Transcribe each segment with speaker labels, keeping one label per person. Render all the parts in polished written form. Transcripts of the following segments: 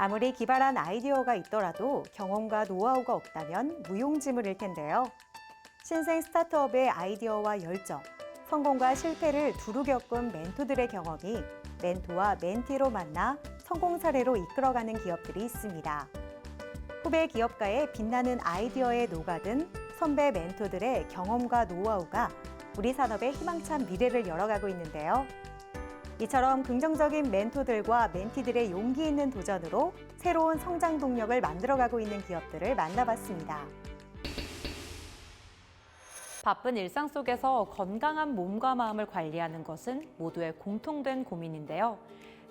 Speaker 1: 아무리 기발한 아이디어가 있더라도 경험과 노하우가 없다면 무용지물일 텐데요. 신생 스타트업의 아이디어와 열정, 성공과 실패를 두루 겪은 멘토들의 경험이 멘토와 멘티로 만나 성공 사례로 이끌어가는 기업들이 있습니다. 후배 기업가의 빛나는 아이디어에 녹아든 선배 멘토들의 경험과 노하우가 우리 산업의 희망찬 미래를 열어가고 있는데요. 이처럼 긍정적인 멘토들과 멘티들의 용기 있는 도전으로 새로운 성장 동력을 만들어가고 있는 기업들을 만나봤습니다.
Speaker 2: 바쁜 일상 속에서 건강한 몸과 마음을 관리하는 것은 모두의 공통된 고민인데요.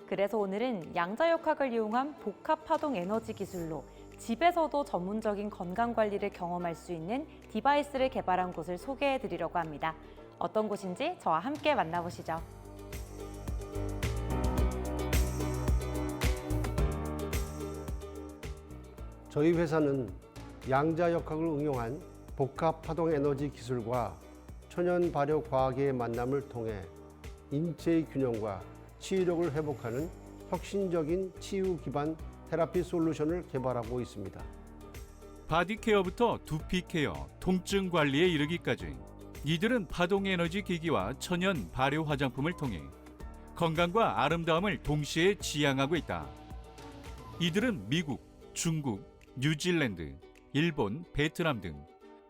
Speaker 2: 그래서 오늘은 양자역학을 이용한 복합파동 에너지 기술로 집에서도 전문적인 건강 관리를 경험할 수 있는 디바이스를 개발한 곳을 소개해 드리려고 합니다. 어떤 곳인지 저와 함께 만나보시죠.
Speaker 3: 저희 회사는 양자역학을 응용한 복합파동 에너지 기술과 천연 발효 과학의 만남을 통해 인체의 균형과 치유력을 회복하는 혁신적인 치유 기반 테라피 솔루션을 개발하고 있습니다.
Speaker 4: 바디 케어부터 두피 케어, 통증 관리에 이르기까지 이들은 파동 에너지 기기와 천연 발효 화장품을 통해 건강과 아름다움을 동시에 지향하고 있다. 이들은 미국, 중국, 뉴질랜드, 일본, 베트남 등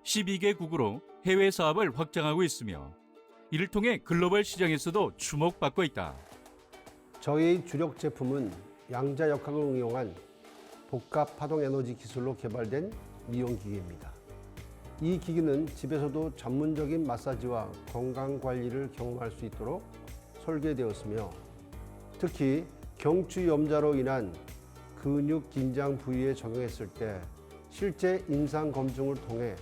Speaker 4: 12개국으로 해외 사업을 확장하고 있으며 이를 통해 글로벌 시장에서도 주목받고 있다.
Speaker 3: 저희의 주력 제품은 양자역학을 응용한 복합 파동 에너지 기술로 개발된 미용기기입니다. 이 기기는 집에서도 전문적인 마사지와 건강관리를 경험할 수 있도록 설계되었으며 특히 경추염자로 인한 근육 긴장 부위에 적용했을 때 실제 임상 검증을 통해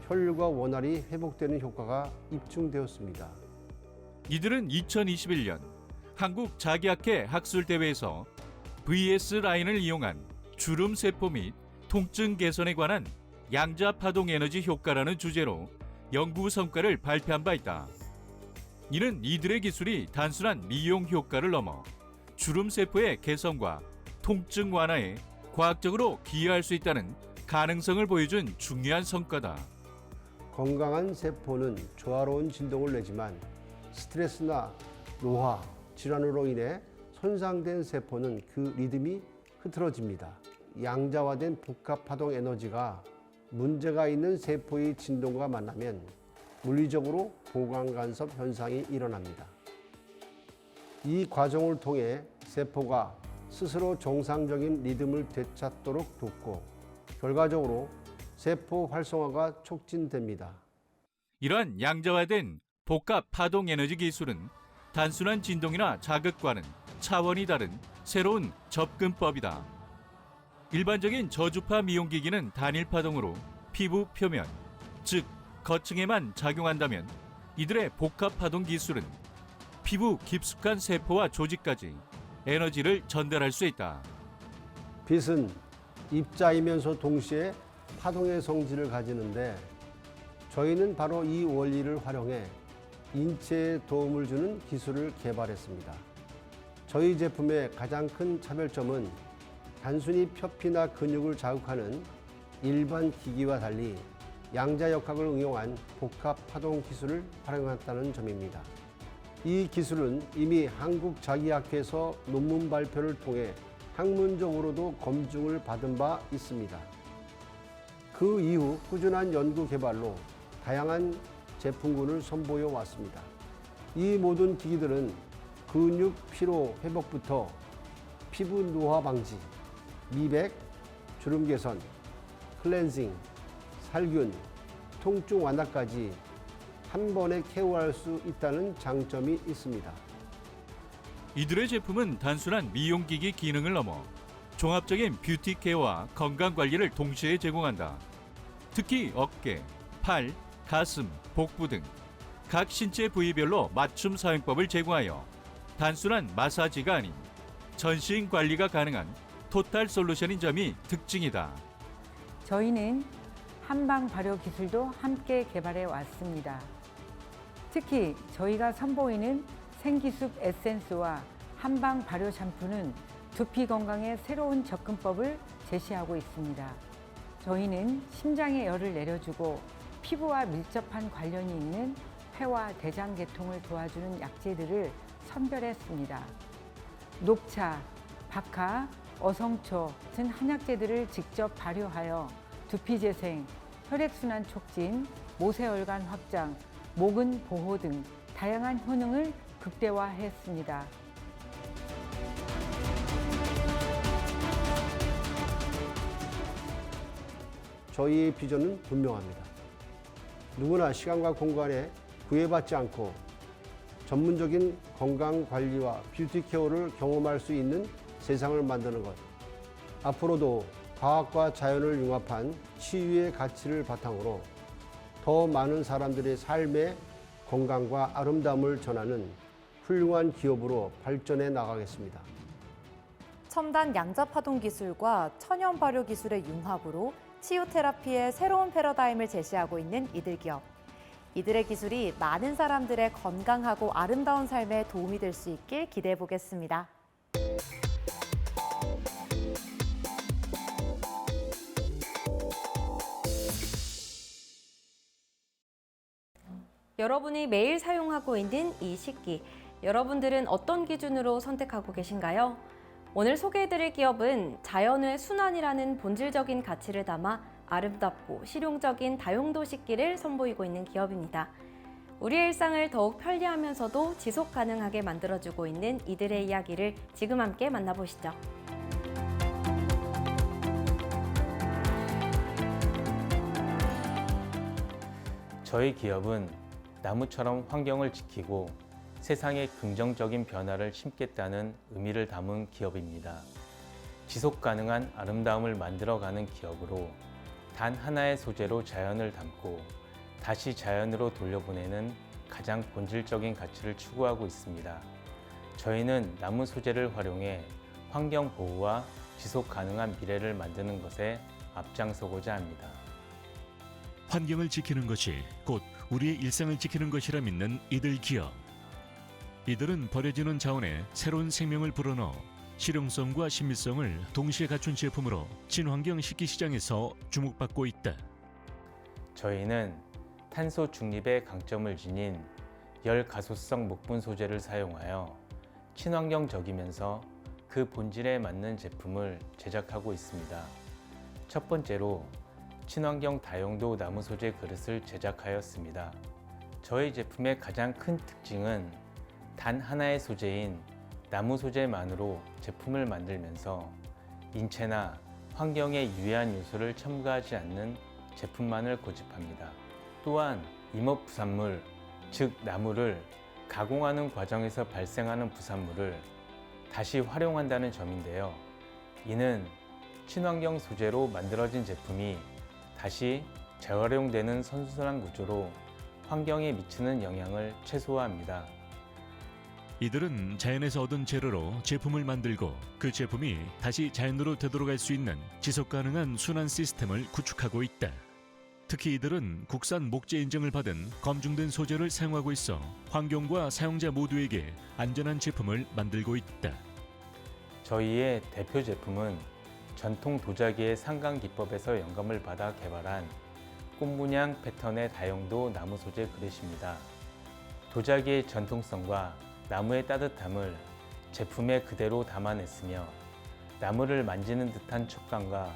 Speaker 3: 혈류가 원활히 회복되는 효과가 입증되었습니다.
Speaker 4: 이들은 2021년 한국 자기학회 학술대회에서 VS 라인을 이용한 주름 세포 및 통증 개선에 관한 양자 파동 에너지 효과라는 주제로 연구 성과를 발표한 바 있다. 이는 이들의 기술이 단순한 미용 효과를 넘어 주름 세포의 개선과 통증 완화에 과학적으로 기여할 수 있다는 가능성을 보여준 중요한 성과다.
Speaker 3: 건강한 세포는 조화로운 진동을 내지만 스트레스나 노화, 질환으로 인해 손상된 세포는 그 리듬이 흐트러집니다. 양자화된 복합파동 에너지가 문제가 있는 세포의 진동과 만나면 물리적으로 보강 간섭 현상이 일어납니다. 이 과정을 통해 세포가 스스로 정상적인 리듬을 되찾도록 돕고 결과적으로 세포 활성화가 촉진됩니다.
Speaker 4: 이러한 양자화된 복합 파동 에너지 기술은 단순한 진동이나 자극과는 차원이 다른 새로운 접근법이다. 일반적인 저주파 미용기기는 단일 파동으로 피부 표면, 즉 거층에만 작용한다면 이들의 복합 파동 기술은 피부 깊숙한 세포와 조직까지 에너지를 전달할 수 있다.
Speaker 3: 빛은 입자이면서 동시에 파동의 성질을 가지는데 저희는 바로 이 원리를 활용해 인체에 도움을 주는 기술을 개발했습니다. 저희 제품의 가장 큰 차별점은 단순히 표피나 근육을 자극하는 일반 기기와 달리 양자역학을 응용한 복합 파동 기술을 활용했다는 점입니다. 이 기술은 이미 한국 자기학회에서 논문 발표를 통해 학문적으로도 검증을 받은 바 있습니다. 그 이후 꾸준한 연구 개발로 다양한 제품군을 선보여 왔습니다. 이 모든 기기들은 근육 피로 회복부터 피부 노화 방지, 미백, 주름 개선, 클렌징, 살균, 통증 완화까지 한 번에 케어할 수 있다는 장점이 있습니다.
Speaker 4: 이들의 제품은 단순한 미용기기 기능을 넘어 종합적인 뷰티 케어와 건강 관리를 동시에 제공한다. 특히 어깨, 팔, 가슴, 복부 등 각 신체 부위별로 맞춤 사용법을 제공하여 단순한 마사지가 아닌 전신 관리가 가능한 토탈 솔루션인 점이 특징이다.
Speaker 5: 저희는 한방 발효 기술도 함께 개발해 왔습니다. 특히 저희가 선보이는 생기숲 에센스와 한방 발효 샴푸는 두피 건강의 새로운 접근법을 제시하고 있습니다. 저희는 심장의 열을 내려주고 피부와 밀접한 관련이 있는 폐와 대장 계통을 도와주는 약재들을 선별했습니다. 녹차, 박하, 어성초 같은 한약재들을 직접 발효하여 두피 재생, 혈액순환 촉진, 모세혈관 확장, 모근 보호 등 다양한 효능을 극대화했습니다.
Speaker 3: 저희의 비전은 분명합니다. 누구나 시간과 공간에 구애받지 않고 전문적인 건강관리와 뷰티케어를 경험할 수 있는 세상을 만드는 것. 앞으로도 과학과 자연을 융합한 치유의 가치를 바탕으로 더 많은 사람들의 삶의 건강과 아름다움을 전하는 훌륭한 기업으로 발전해 나가겠습니다.
Speaker 2: 첨단 양자파동 기술과 천연 발효 기술의 융합으로 치유 테라피의 새로운 패러다임을 제시하고 있는 이들 기업. 이들의 기술이 많은 사람들의 건강하고 아름다운 삶에 도움이 될 수 있길 기대해 보겠습니다. 여러분이 매일 사용하고 있는 이 식기, 여러분들은 어떤 기준으로 선택하고 계신가요? 오늘 소개해드릴 기업은 자연의 순환이라는 본질적인 가치를 담아 아름답고 실용적인 다용도 식기를 선보이고 있는 기업입니다. 우리의 일상을 더욱 편리하면서도 지속 가능하게 만들어주고 있는 이들의 이야기를 지금 함께 만나보시죠.
Speaker 6: 저희 기업은 나무처럼 환경을 지키고 세상에 긍정적인 변화를 심겠다는 의미를 담은 기업입니다. 지속 가능한 아름다움을 만들어가는 기업으로 단 하나의 소재로 자연을 담고 다시 자연으로 돌려보내는 가장 본질적인 가치를 추구하고 있습니다. 저희는 나무 소재를 활용해 환경 보호와 지속 가능한 미래를 만드는 것에 앞장서고자 합니다.
Speaker 7: 환경을 지키는 것이 곧 우리의 일상을 지키는 것이라 믿는 이들 기업. 이들은 버려지는 자원에 새로운 생명을 불어넣어 실용성과 신미성을 동시에 갖춘 제품으로 친환경 식기 시장에서 주목받고 있다.
Speaker 6: 저희는 탄소 중립의 강점을 지닌 열 가소성 목분 소재를 사용하여 친환경적이면서 그 본질에 맞는 제품을 제작하고 있습니다. 첫 번째로 친환경 다용도 나무 소재 그릇을 제작하였습니다. 저희 제품의 가장 큰 특징은 단 하나의 소재인 나무 소재만으로 제품을 만들면서 인체나 환경에 유해한 요소를 첨가하지 않는 제품만을 고집합니다. 또한 임업 부산물, 즉 나무를 가공하는 과정에서 발생하는 부산물을 다시 활용한다는 점인데요. 이는 친환경 소재로 만들어진 제품이 다시 재활용되는 선순환 구조로 환경에 미치는 영향을 최소화합니다.
Speaker 7: 이들은 자연에서 얻은 재료로 제품을 만들고 그 제품이 다시 자연으로 되돌아갈 수 있는 지속 가능한 순환 시스템을 구축하고 있다. 특히 이들은 국산 목재 인증을 받은 검증된 소재를 사용하고 있어 환경과 사용자 모두에게 안전한 제품을 만들고 있다.
Speaker 6: 저희의 대표 제품은 전통 도자기의 상강 기법에서 영감을 받아 개발한 꽃문양 패턴의 다용도 나무 소재 그릇입니다. 도자기의 전통성과 나무의 따뜻함을 제품에 그대로 담아냈으며 나무를 만지는 듯한 촉감과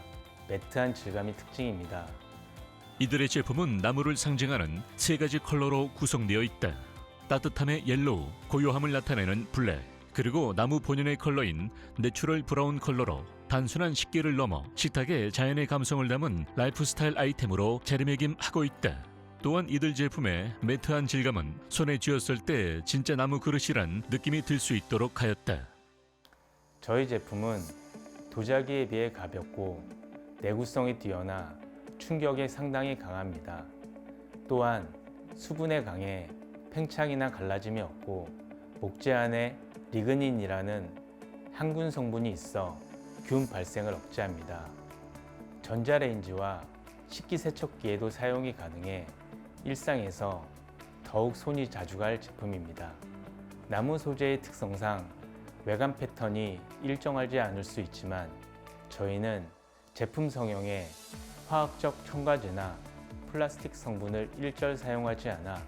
Speaker 6: 매트한 질감이 특징입니다.
Speaker 7: 이들의 제품은 나무를 상징하는 3가지 컬러로 구성되어 있다. 따뜻함의 옐로우, 고요함을 나타내는 블랙, 그리고 나무 본연의 컬러인 내추럴 브라운 컬러로 단순한 식기를 넘어 식탁에 자연의 감성을 담은 라이프스타일 아이템으로 자리매김하고 있다. 또한 이들 제품의 매트한 질감은 손에 쥐었을 때 진짜 나무 그릇이란 느낌이 들 수 있도록 하였다.
Speaker 6: 저희 제품은 도자기에 비해 가볍고 내구성이 뛰어나 충격에 상당히 강합니다. 또한 수분에 강해 팽창이나 갈라짐이 없고 목재 안에 리그닌이라는 항균 성분이 있어 균 발생을 억제합니다. 전자레인지와 식기세척기에도 사용이 가능해 일상에서 더욱 손이 자주 갈 제품입니다. 나무 소재의 특성상 외관 패턴이 일정하지 않을 수 있지만 저희는 제품 성형에 화학적 첨가제나 플라스틱 성분을 일절 사용하지 않아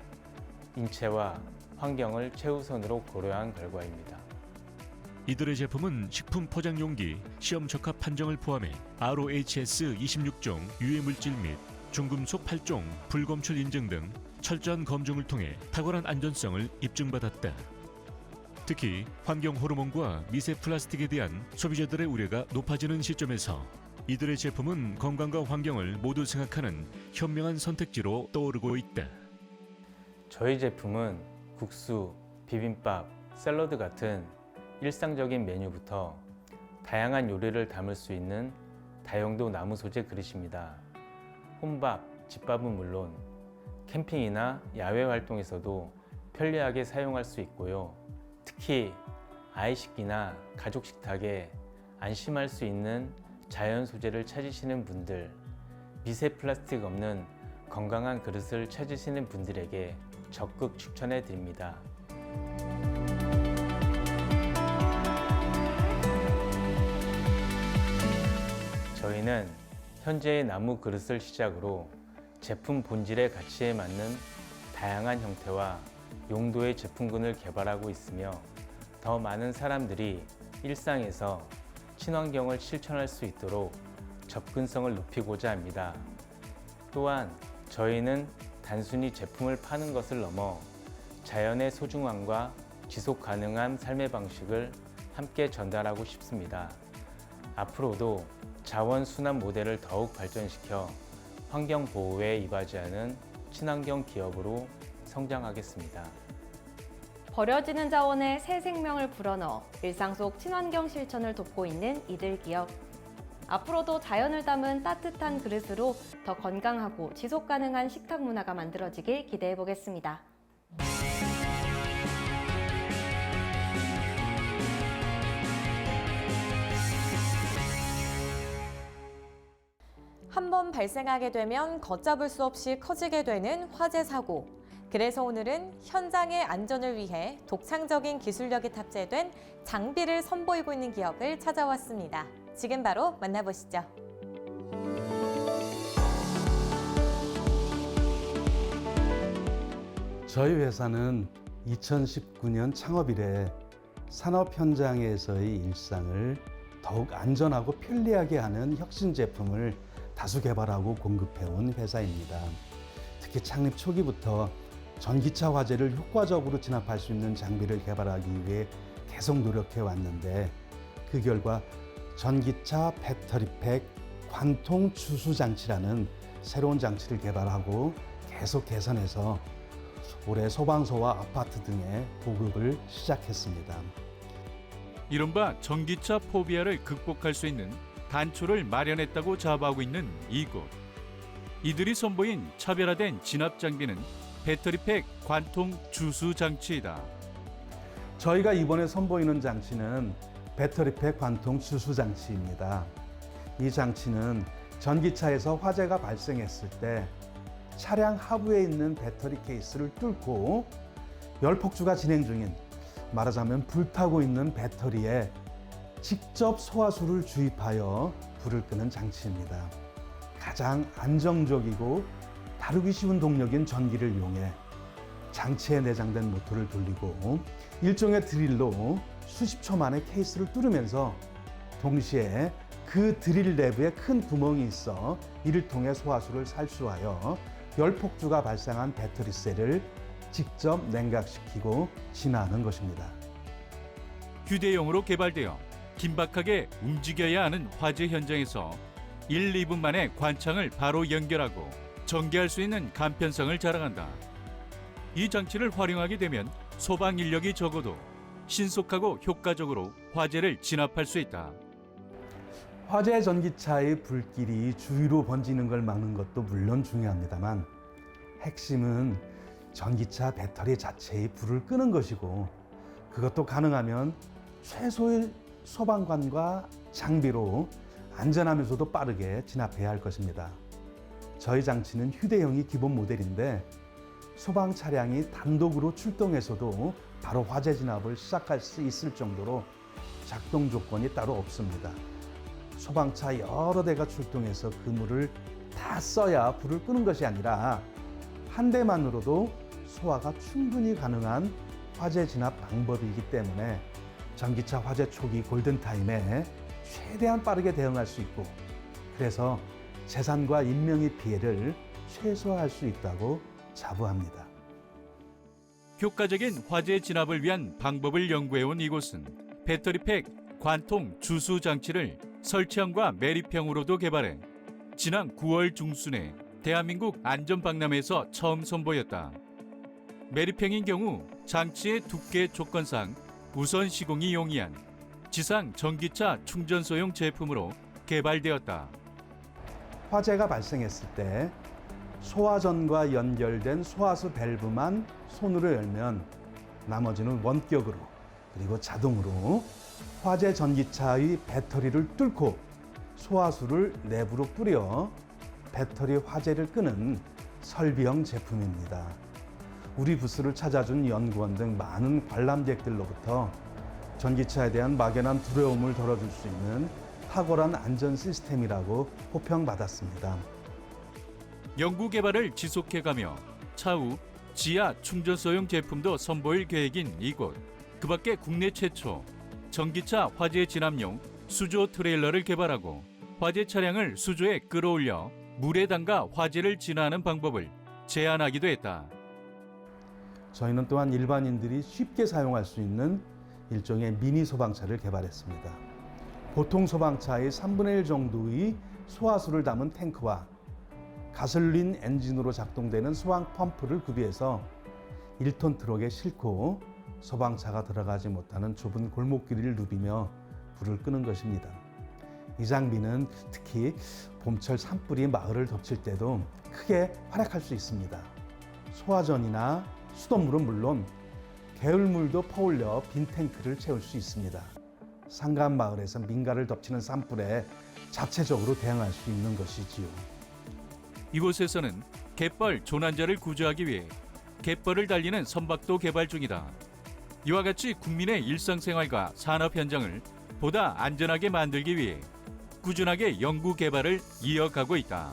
Speaker 6: 인체와 환경을 최우선으로 고려한 결과입니다.
Speaker 7: 이들의 제품은 식품 포장 용기, 시험 적합 판정을 포함해 RoHS 26종 유해 물질 및 중금속 8종 불검출 인증 등 철저한 검증을 통해 탁월한 안전성을 입증받았다. 특히 환경 호르몬과 미세 플라스틱에 대한 소비자들의 우려가 높아지는 시점에서 이들의 제품은 건강과 환경을 모두 생각하는 현명한 선택지로 떠오르고 있다.
Speaker 6: 저희 제품은 국수, 비빔밥, 샐러드 같은 일상적인 메뉴부터 다양한 요리를 담을 수 있는 다용도 나무 소재 그릇입니다. 혼밥, 집밥은 물론 캠핑이나 야외 활동에서도 편리하게 사용할 수 있고요. 특히 아이 식기나 가족 식탁에 안심할 수 있는 자연 소재를 찾으시는 분들, 미세 플라스틱 없는 건강한 그릇을 찾으시는 분들에게 적극 추천해 드립니다. 저희는 현재의 나무 그릇을 시작으로 제품 본질의 가치에 맞는 다양한 형태와 용도의 제품군을 개발하고 있으며 더 많은 사람들이 일상에서 친환경을 실천할 수 있도록 접근성을 높이고자 합니다. 또한 저희는 단순히 제품을 파는 것을 넘어 자연의 소중함과 지속 가능한 삶의 방식을 함께 전달하고 싶습니다. 앞으로도 자원 순환 모델을 더욱 발전시켜 환경 보호에 이바지하는 친환경 기업으로 성장하겠습니다.
Speaker 2: 버려지는 자원에 새 생명을 불어넣어 일상 속 친환경 실천을 돕고 있는 이들 기업. 앞으로도 자연을 담은 따뜻한 그릇으로 더 건강하고 지속 가능한 식탁 문화가 만들어지길 기대해 보겠습니다. 한번 발생하게 되면 걷잡을 수 없이 커지게 되는 화재 사고. 그래서 오늘은 현장의 안전을 위해 독창적인 기술력이 탑재된 장비를 선보이고 있는 기업을 찾아왔습니다. 지금 바로 만나보시죠.
Speaker 8: 저희 회사는 2019년 창업 이래 산업 현장에서의 일상을 더욱 안전하고 편리하게 하는 혁신 제품을 다수 개발하고 공급해온 회사입니다. 특히 창립 초기부터 전기차 화재를 효과적으로 진압할 수 있는 장비를 개발하기 위해 계속 노력해 왔는데 그 결과 전기차 배터리팩 관통 주수 장치라는 새로운 장치를 개발하고 계속 개선해서 올해 소방서와 아파트 등의 보급을 시작했습니다.
Speaker 4: 이른바 전기차 포비아를 극복할 수 있는 단초를 마련했다고 자부하고 있는 이곳. 이들이 선보인 차별화된 진압 장비는 배터리팩 관통 주수 장치이다.
Speaker 8: 저희가 이번에 선보이는 장치는 배터리팩 관통 주수 장치입니다. 이 장치는 전기차에서 화재가 발생했을 때 차량 하부에 있는 배터리 케이스를 뚫고 열폭주가 진행 중인, 말하자면 불타고 있는 배터리에 직접 소화수를 주입하여 불을 끄는 장치입니다. 가장 안정적이고 다루기 쉬운 동력인 전기를 이용해 장치에 내장된 모터를 돌리고 일종의 드릴로 수십 초 만에 케이스를 뚫으면서 동시에 그 드릴 내부에 큰 구멍이 있어 이를 통해 소화수를 살수하여 열폭주가 발생한 배터리셀을 직접 냉각시키고 진화하는 것입니다.
Speaker 4: 휴대용으로 개발되어 긴박하게 움직여야 하는 화재 현장에서 1, 2분 만에 관창을 바로 연결하고 전개할 수 있는 간편성을 자랑한다. 이 장치를 활용하게 되면 소방 인력이 적어도 신속하고 효과적으로 화재를 진압할 수 있다.
Speaker 8: 화재 전기차의 불길이 주위로 번지는 걸 막는 것도 물론 중요합니다만 핵심은 전기차 배터리 자체의 불을 끄는 것이고 그것도 가능하면 최소의 소방관과 장비로 안전하면서도 빠르게 진압해야 할 것입니다. 저희 장치는 휴대용이 기본 모델인데 소방 차량이 단독으로 출동해서도 바로 화재 진압을 시작할 수 있을 정도로 작동 조건이 따로 없습니다. 소방차 여러 대가 출동해서 그 물을 다 써야 불을 끄는 것이 아니라 한 대만으로도 소화가 충분히 가능한 화재 진압 방법이기 때문에 전기차 화재 초기 골든타임에 최대한 빠르게 대응할 수 있고, 그래서 재산과 인명의 피해를 최소화할 수 있다고 자부합니다.
Speaker 4: 효과적인 화재 진압을 위한 방법을 연구해온 이곳은 배터리팩 관통 주수 장치를 설치형과 매립형으로도 개발해 지난 9월 중순에 대한민국 안전박람회에서 처음 선보였다. 매립형인 경우 장치의 두께 조건상 우선 시공이 용이한 지상 전기차 충전소용 제품으로 개발되었다.
Speaker 8: 화재가 발생했을 때 소화전과 연결된 소화수 밸브만 손으로 열면 나머지는 원격으로 그리고 자동으로 화재 전기차의 배터리를 뚫고 소화수를 내부로 뿌려 배터리 화재를 끄는 설비형 제품입니다. 우리 부스를 찾아준 연구원 등 많은 관람객들로부터 전기차에 대한 막연한 두려움을 덜어줄 수 있는 탁월한 안전 시스템이라고 호평받았습니다.
Speaker 4: 연구 개발을 지속해가며 차후 지하 충전소용 제품도 선보일 계획인 이곳. 그 밖에 국내 최초 전기차 화재 진압용 수조 트레일러를 개발하고 화재 차량을 수조에 끌어올려 물에 담가 화재를 진화하는 방법을 제안하기도 했다.
Speaker 8: 저희는 또한 일반인들이 쉽게 사용할 수 있는 일종의 미니 소방차를 개발했습니다. 보통 소방차의 3분의 1 정도의 소화수를 담은 탱크와 가솔린 엔진으로 작동되는 소방 펌프를 구비해서 1톤 트럭에 싣고 소방차가 들어가지 못하는 좁은 골목길을 누비며 불을 끄는 것입니다. 이 장비는 특히 봄철 산불이 마을을 덮칠 때도 크게 활약할 수 있습니다. 소화전이나 수돗물은 물론 개울물도 퍼올려 빈 탱크를 채울 수 있습니다. 산간 마을에서 민가를 덮치는 산불에 자체적으로 대응할 수 있는 것이지요.
Speaker 4: 이곳에서는 갯벌 조난자를 구조하기 위해 갯벌을 달리는 선박도 개발 중이다. 이와 같이 국민의 일상생활과 산업 현장을 보다 안전하게 만들기 위해 꾸준하게 연구 개발을 이어가고 있다.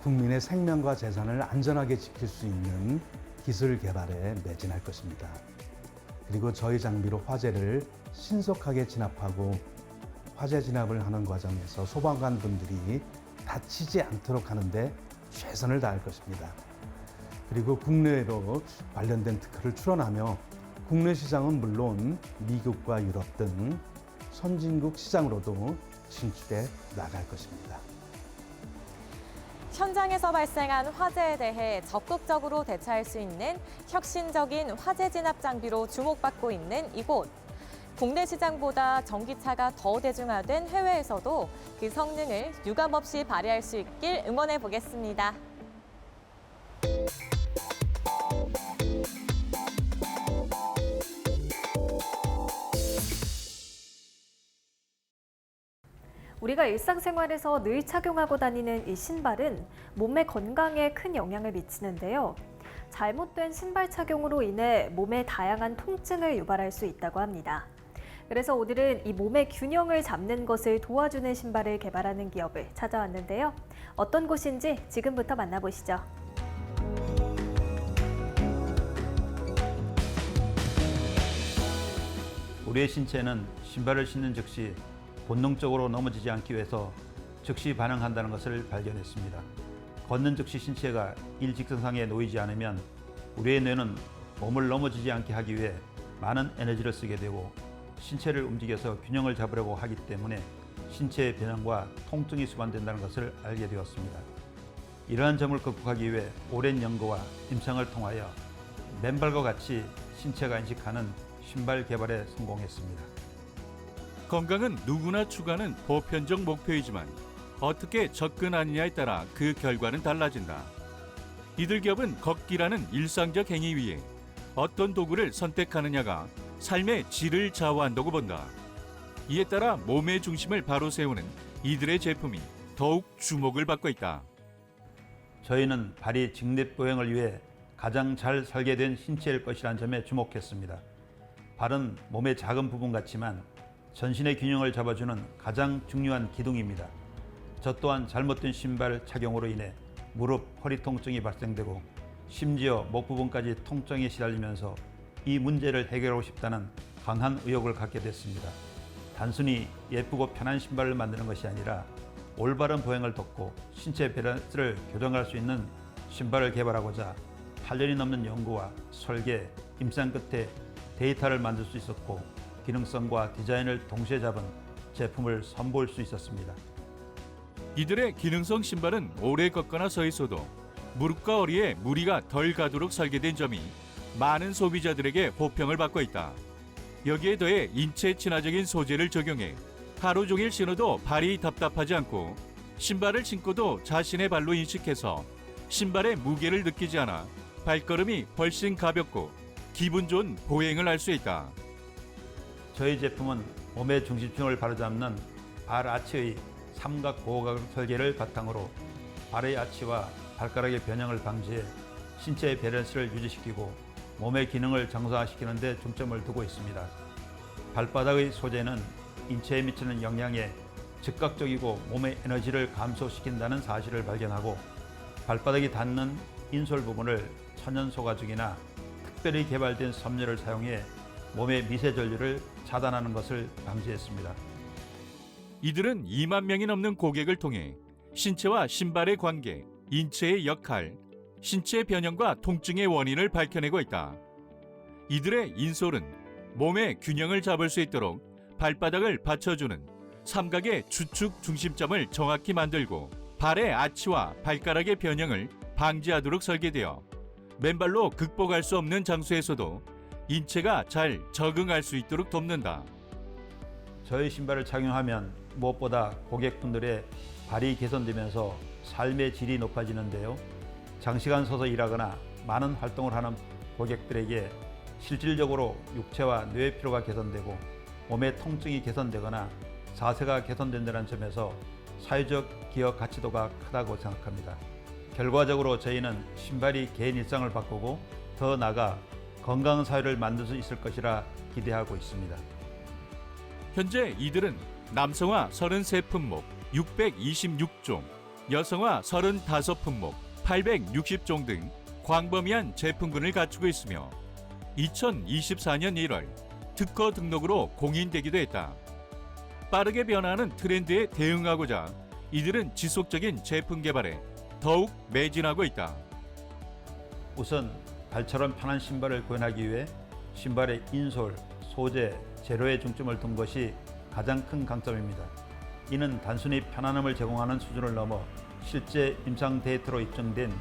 Speaker 8: 국민의 생명과 재산을 안전하게 지킬 수 있는 기술 개발에 매진할 것입니다. 그리고 저희 장비로 화재를 신속하게 진압하고 화재 진압을 하는 과정에서 소방관 분들이 다치지 않도록 하는데 최선을 다할 것입니다. 그리고 국내로 관련된 특허를 출원하며 국내 시장은 물론 미국과 유럽 등 선진국 시장으로도 진출해 나갈 것입니다.
Speaker 9: 현장에서 발생한 화재에 대해 적극적으로 대처할 수 있는 혁신적인 화재 진압 장비로 주목받고 있는 이곳. 국내 시장보다 전기차가 더 대중화된 해외에서도 그 성능을 유감없이 발휘할 수 있길 응원해 보겠습니다.
Speaker 10: 우리가 일상생활에서 늘 착용하고 다니는 이 신발은 몸의 건강에 큰 영향을 미치는데요. 잘못된 신발 착용으로 인해 몸에 다양한 통증을 유발할 수 있다고 합니다. 그래서 오늘은 이 몸의 균형을 잡는 것을 도와주는 신발을 개발하는 기업을 찾아왔는데요. 어떤 곳인지 지금부터 만나보시죠.
Speaker 11: 우리의 신체는 신발을 신는 즉시 본능적으로 넘어지지 않기 위해서 즉시 반응한다는 것을 발견했습니다. 걷는 즉시 신체가 일직선상에 놓이지 않으면 우리의 뇌는 몸을 넘어지지 않게 하기 위해 많은 에너지를 쓰게 되고 신체를 움직여서 균형을 잡으려고 하기 때문에 신체의 변형과 통증이 수반된다는 것을 알게 되었습니다. 이러한 점을 극복하기 위해 오랜 연구와 임상을 통하여 맨발과 같이 신체가 인식하는 신발 개발에 성공했습니다.
Speaker 4: 건강은 누구나 추구하는 보편적 목표이지만 어떻게 접근하느냐에 따라 그 결과는 달라진다. 이들 기업은 걷기라는 일상적 행위 위에 어떤 도구를 선택하느냐가 삶의 질을 좌우한다고 본다. 이에 따라 몸의 중심을 바로 세우는 이들의 제품이 더욱 주목을 받고 있다.
Speaker 11: 저희는 발이 직립 보행을 위해 가장 잘 설계된 신체일 것이라는 점에 주목했습니다. 발은 몸의 작은 부분 같지만 전신의 균형을 잡아주는 가장 중요한 기둥입니다. 저 또한 잘못된 신발 착용으로 인해 무릎, 허리 통증이 발생되고 심지어 목 부분까지 통증에 시달리면서 이 문제를 해결하고 싶다는 강한 의욕을 갖게 됐습니다. 단순히 예쁘고 편한 신발을 만드는 것이 아니라 올바른 보행을 돕고 신체 밸런스를 교정할 수 있는 신발을 개발하고자 8년이 넘는 연구와 설계, 임상 끝에 데이터를 만들 수 있었고 기능성과 디자인을 동시에 잡은 제품을 선보일 수 있었습니다.
Speaker 4: 이들의 기능성 신발은 오래 걷거나 서 있어도 무릎과 허리에 무리가 덜 가도록 설계된 점이 많은 소비자들에게 호평을 받고 있다. 여기에 더해 인체 친화적인 소재를 적용해 하루 종일 신어도 발이 답답하지 않고 신발을 신고도 자신의 발로 인식해서 신발의 무게를 느끼지 않아 발걸음이 훨씬 가볍고 기분 좋은 보행을 할 수 있다.
Speaker 11: 저희 제품은 몸의 중심층을 바로잡는 발 아치의 삼각 고각 설계를 바탕으로 발의 아치와 발가락의 변형을 방지해 신체의 밸런스를 유지시키고 몸의 기능을 정상화시키는 데 중점을 두고 있습니다. 발바닥의 소재는 인체에 미치는 영향에 즉각적이고 몸의 에너지를 감소시킨다는 사실을 발견하고 발바닥이 닿는 인솔 부분을 천연 소가죽이나 특별히 개발된 섬유를 사용해 몸의 미세 전류를 차단하는 것을 방지했습니다.
Speaker 4: 이들은 2만 명이 넘는 고객을 통해 신체와 신발의 관계, 인체의 역할, 신체 변형과 통증의 원인을 밝혀내고 있다. 이들의 인솔은 몸의 균형을 잡을 수 있도록 발바닥을 받쳐주는 삼각의 주축 중심점을 정확히 만들고 발의 아치와 발가락의 변형을 방지하도록 설계되어 맨발로 극복할 수 없는 장소에서도 인체가 잘 적응할 수 있도록 돕는다.
Speaker 11: 저희 신발을 착용하면 무엇보다 고객분들의 발이 개선되면서 삶의 질이 높아지는데요. 장시간 서서 일하거나 많은 활동을 하는 고객들에게 실질적으로 육체와 뇌의 피로가 개선되고 몸의 통증이 개선되거나 자세가 개선된다는 점에서 사회적 기업 가치도가 크다고 생각합니다. 결과적으로 저희는 신발이 개인 일상을 바꾸고 더 나아가 건강한 사회를 만들 수 있을 것이라 기대하고 있습니다.
Speaker 4: 현재 이들은 남성화 33품목 626종, 여성화 35품목 860종 등 광범위한 제품군을 갖추고 있으며 2024년 1월 특허 등록으로 공인되기도 했다. 빠르게 변화하는 트렌드에 대응하고자 이들은 지속적인 제품 개발에 더욱 매진하고 있다.
Speaker 11: 우선 발처럼 편한 신발을 구현하기 위해 신발의 인솔, 소재, 재료에 중점을 둔 것이 가장 큰 강점입니다. 이는 단순히 편안함을 제공하는 수준을 넘어 실제 임상 데이터로 입증된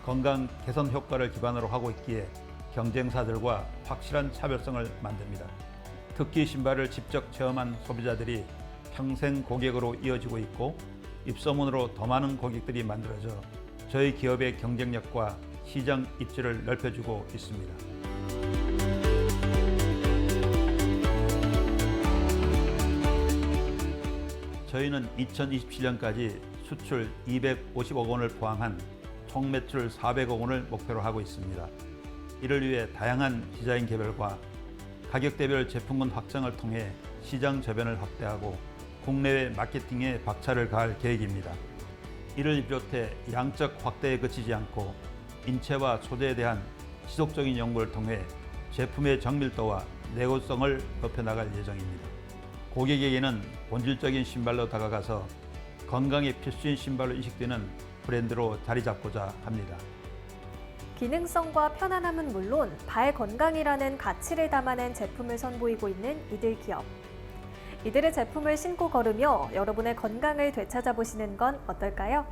Speaker 11: 건강 개선 효과를 기반으로 하고 있기에 경쟁사들과 확실한 차별성을 만듭니다. 특히 신발을 직접 체험한 소비자들이 평생 고객으로 이어지고 있고 입소문으로 더 많은 고객들이 만들어져 저희 기업의 경쟁력과 시장 입지를 넓혀주고 있습니다. 저희는 2027년까지 수출 250억 원을 포함한 총 매출 400억 원을 목표로 하고 있습니다. 이를 위해 다양한 디자인 개별과 가격대별 제품군 확장을 통해 시장 저변을 확대하고 국내외 마케팅에 박차를 가할 계획입니다. 이를 비롯해 양적 확대에 그치지 않고 인체와 소재에 대한 지속적인 연구를 통해 제품의 정밀도와 내구성을 높여나갈 예정입니다. 고객에게는 본질적인 신발로 다가가서 건강에 필수인 신발로 인식되는 브랜드로 자리 잡고자 합니다.
Speaker 10: 기능성과 편안함은 물론 발 건강이라는 가치를 담아낸 제품을 선보이고 있는 이들 기업. 이들의 제품을 신고 걸으며 여러분의 건강을 되찾아보시는 건 어떨까요?